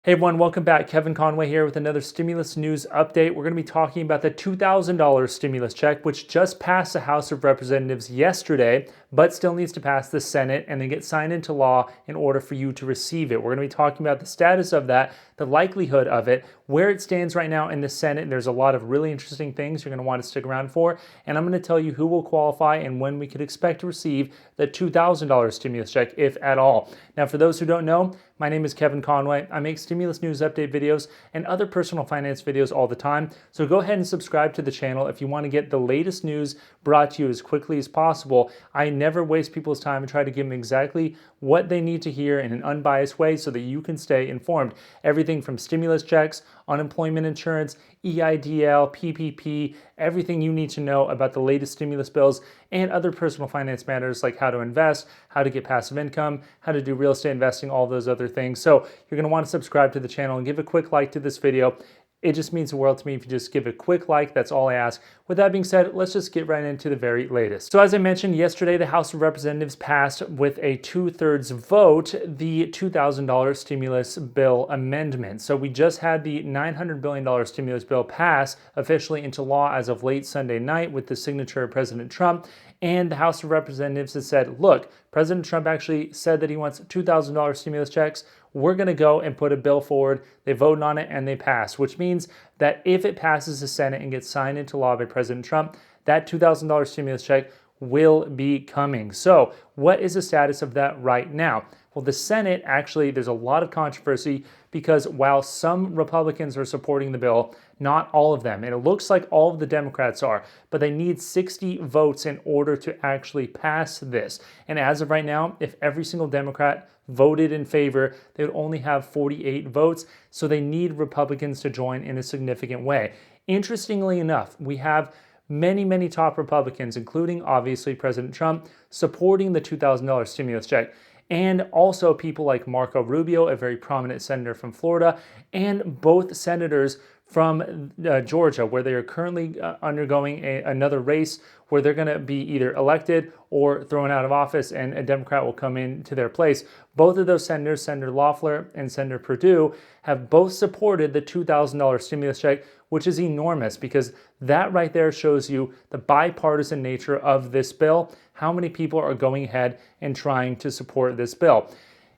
Hey everyone, welcome back. Kevin Conway here with another stimulus news update. We're going to be talking about the $2,000 stimulus check, which just passed the House of Representatives yesterday, but still needs to pass the Senate and then get signed into law in order for you to receive it. We're going to be talking about the status of that, the likelihood of it, where it stands right now in the Senate. There's a lot of really interesting things you're going to want to stick around for, and I'm going to tell you who will qualify and when we could expect to receive the $2,000 stimulus check, if at all. Now, for those who don't know, my name is Kevin Conway. I make stimulus news update videos and other personal finance videos all the time. So go ahead and subscribe to the channel if you want to get the latest news brought to you as quickly as possible. I never waste people's time and try to give them exactly what they need to hear in an unbiased way so that you can stay informed. Everything from stimulus checks, unemployment insurance, EIDL, PPP, everything you need to know about the latest stimulus bills and other personal finance matters like how to invest, how to get passive income, how to do real estate investing, all those other things. So you're going to want to subscribe to the channel and give a quick like to this video. It just means the world to me if you just give a quick like. That's all I ask. With that being said, let's just get right into the very latest. So as I mentioned yesterday, the House of Representatives passed with a 2/3 vote the $2,000 stimulus bill amendment. So we just had the $900 billion stimulus bill pass officially into law as of late Sunday night with the signature of President Trump. And the House of Representatives has said, look, President Trump actually said that he wants $2,000 stimulus checks. We're going to go and put a bill forward. They voted on it and they passed, which means that if it passes the Senate and gets signed into law by President Trump, that $2,000 stimulus check will be coming. So what is the status of that right now? Well, the Senate, actually, there's a lot of controversy because while some Republicans are supporting the bill, not all of them. And it looks like all of the Democrats are, but they need 60 votes in order to actually pass this. And as of right now, if every single Democrat voted in favor, they would only have 48 votes. So they need Republicans to join in a significant way. Interestingly enough, we have many top Republicans, including obviously President Trump, supporting the $2,000 stimulus check. And also people like Marco Rubio, a very prominent senator from Florida, and both senators from Georgia, where they are currently undergoing another race where they're going to be either elected or thrown out of office and a Democrat will come into their place. Both of those senators, Senator Loeffler and Senator Perdue, have both supported the $2,000 stimulus check, which is enormous because that right there shows you the bipartisan nature of this bill, how many people are going ahead and trying to support this bill.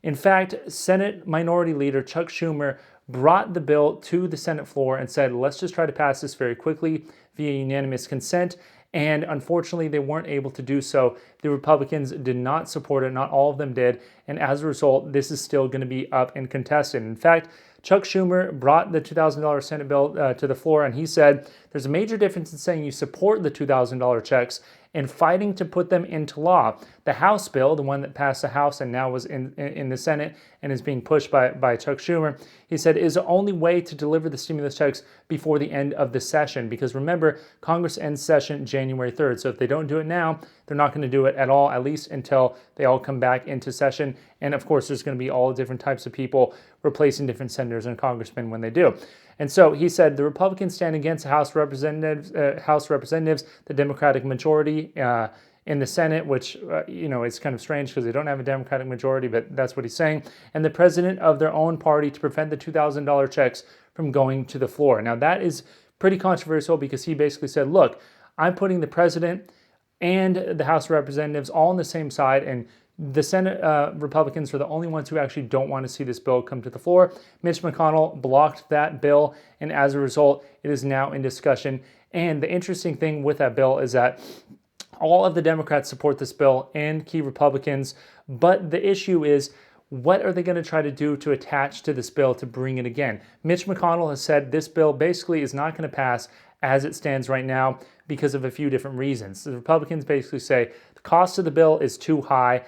In fact, Senate Minority Leader Chuck Schumer brought the bill to the Senate floor and said, let's just try to pass this very quickly via unanimous consent. And unfortunately, they weren't able to do so. The Republicans did not support it. Not all of them did. And as a result, this is still going to be up and contested. In fact, Chuck Schumer brought the $2,000 Senate bill to the floor, and he said, there's a major difference in saying you support the $2,000 checks and fighting to put them into law. The House bill, the one that passed the House and now was in the Senate and is being pushed by Chuck Schumer, he said is the only way to deliver the stimulus checks before the end of the session. Because remember, Congress ends session January 3rd. So if they don't do it now, they're not going to do it at all, at least until they all come back into session. And of course, there's going to be all different types of people replacing different senators and congressmen when they do. And so he said the Republicans stand against the House Representatives, the Democratic majority in the Senate, which, it's kind of strange because they don't have a Democratic majority, but that's what he's saying, and the president of their own party to prevent the $2,000 checks from going to the floor. Now, that is pretty controversial because he basically said, look, I'm putting the president and the House of Representatives all on the same side, and the Senate Republicans are the only ones who actually don't want to see this bill come to the floor. Mitch McConnell blocked that bill, and as a result, it is now in discussion. And the interesting thing with that bill is that all of the Democrats support this bill and key Republicans, but the issue is, what are they going to try to do to attach to this bill to bring it again? Mitch McConnell has said this bill basically is not going to pass as it stands right now because of a few different reasons. The Republicans basically say the cost of the bill is too high.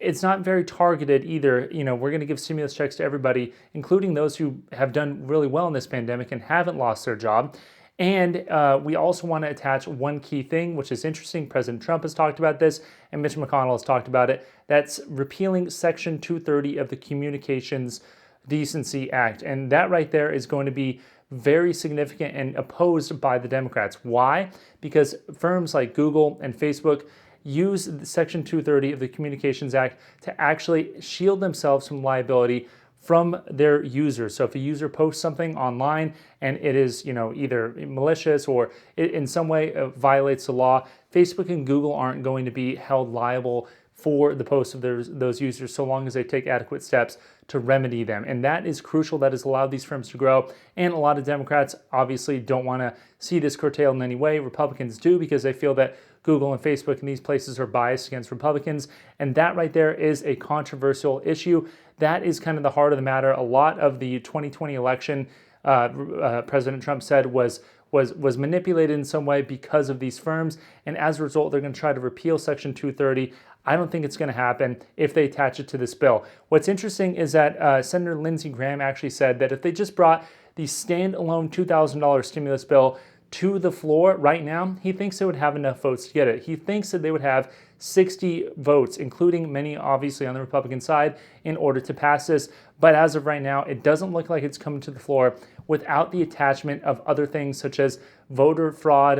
It's not very targeted either. We're going to give stimulus checks to everybody, including those who have done really well in this pandemic and haven't lost their job. And we also want to attach one key thing, which is interesting. President Trump has talked about this, and Mitch McConnell has talked about it. That's repealing Section 230 of the Communications Decency Act. And that right there is going to be very significant and opposed by the Democrats. Why? Because firms like Google and Facebook use Section 230 of the Communications Act to actually shield themselves from liability from their users. So if a user posts something online and it is, either malicious or it in some way violates the law, Facebook and Google aren't going to be held liable for the posts of those users so long as they take adequate steps to remedy them. And that is crucial. That has allowed these firms to grow. And a lot of Democrats obviously don't want to see this curtailed in any way. Republicans do, because they feel that Google and Facebook and these places are biased against Republicans. And that right there is a controversial issue. That is kind of the heart of the matter. A lot of the 2020 election, President Trump said was manipulated in some way because of these firms. And as a result, they're going to try to repeal Section 230. I don't think it's going to happen if they attach it to this bill. What's interesting is that Senator Lindsey Graham actually said that if they just brought the standalone $2,000 stimulus bill to the floor right now, he thinks they would have enough votes to get it. He thinks that they would have 60 votes, including many obviously on the Republican side, in order to pass this. But as of right now, it doesn't look like it's coming to the floor without the attachment of other things such as voter fraud,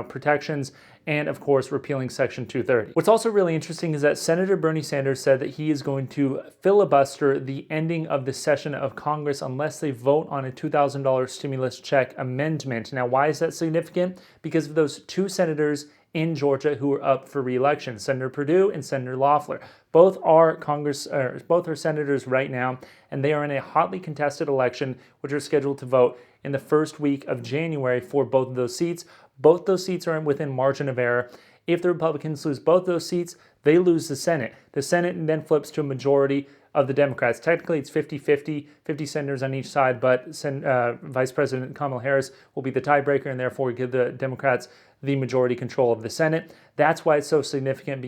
protections, and of course, repealing Section 230. What's also really interesting is that Senator Bernie Sanders said that he is going to filibuster the ending of the session of Congress unless they vote on a $2,000 stimulus check amendment. Now, why is that significant? Because of those two senators in Georgia who are up for re-election, Senator Perdue and Senator Loeffler. Both are both are senators right now, and they are in a hotly contested election, which are scheduled to vote in the first week of January for both of those seats. Both those seats are within margin of error. If the Republicans lose both those seats, they lose the Senate. The Senate then flips to a majority of the Democrats. Technically, it's 50-50, 50 senators on each side, but Vice President Kamala Harris will be the tiebreaker and therefore give the Democrats the majority control of the Senate. That's why it's so significant,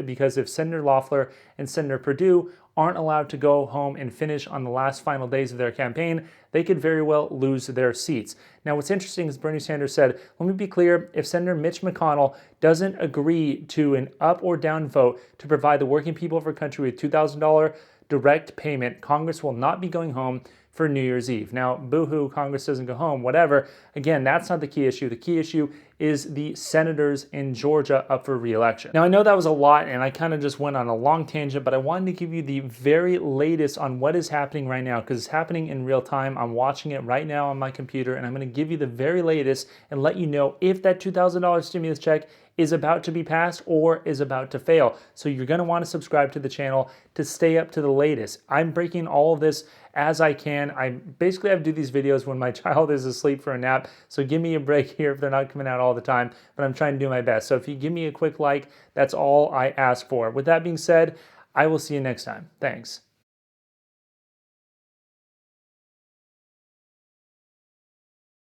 because if Senator Loeffler and Senator Perdue aren't allowed to go home and finish on the last final days of their campaign, they could very well lose their seats. Now, what's interesting is Bernie Sanders said, let me be clear, if Senator Mitch McConnell doesn't agree to an up or down vote to provide the working people of our country with $2,000 direct payment, Congress will not be going home for New Year's Eve. Now, boo-hoo, Congress doesn't go home, whatever. Again, that's not the key issue. The key issue is the senators in Georgia up for re-election. Now, I know that was a lot, and I kind of just went on a long tangent, but I wanted to give you the very latest on what is happening right now, because it's happening in real time. I'm watching it right now on my computer, and I'm going to give you the very latest and let you know if that $2,000 stimulus check is about to be passed or is about to fail. So you're going to want to subscribe to the channel to stay up to the latest. I'm breaking all of this as I can. I basically have to do these videos when my child is asleep for a nap, so give me a break here if they're not coming out all the time, but I'm trying to do my best. So if you give me a quick like, that's all I ask for. With that being said, I will see you next time. Thanks.